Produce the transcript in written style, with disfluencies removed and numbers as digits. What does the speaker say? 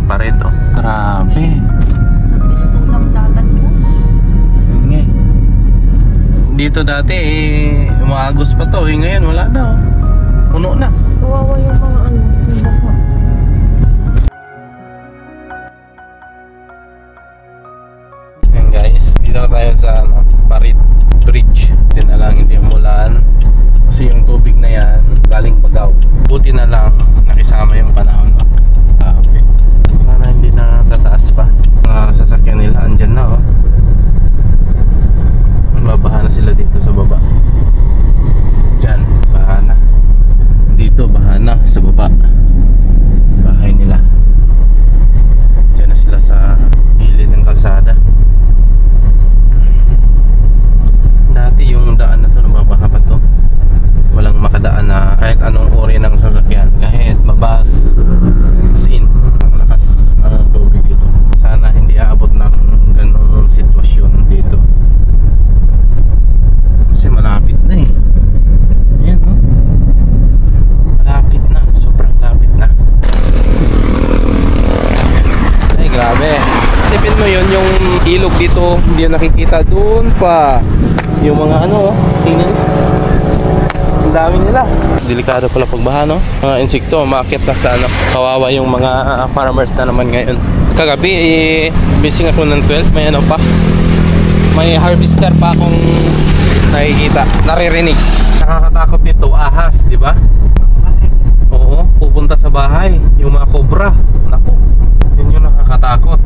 pared, oh. Grabe. Nagpistulang dagat mo. Yun nga eh. Dito dati umaagos pa to, ngayon wala na, oh. Puno na. Kawawa yung mga ano, yung baka. Ayan guys, dito na tayo sa Parid Bridge. Buti na lang hindi umulan kasi yung tubig na yan galing Bagao. Buti na lang nakisama yung panahon, no? Okay. Sana hindi na tataas pa. Mga sasakyan nila andyan na, oh. Babaha na sila dito sa baba. Diyan, baha na. Dito, baha na sa baba. Bahay nila. Diyan na sila sa gilid ng kalsada. Dati yung daan na to, nababaha pa to. Walang makadaan na kahit anong uri ng sasakyan, kahit mabas. As in, ang lakas ng tubig dito. Sana hindi aabot ng ganong sitwasyon dito. Kasi malapit na eh. Ayan, no? Malapit na, sobrang lapit na. Ay, grabe. Isipin mo yun, yung ilog dito, hindi na nakikita. Doon pa yung mga ano, tingnan. Ang dami nila. Delikado pala pagbaha, no? Mga insekto, umaakit na sa ano. Kawawa yung mga farmers na naman ngayon. Kagabi, missing ako ng 12. May ano pa, may harvester pa akong nakikita, naririnig. Nakakatakot nito, ahas, di ba? Oo, pupunta sa bahay yung mga cobra. Naku, yun yung nakakatakot.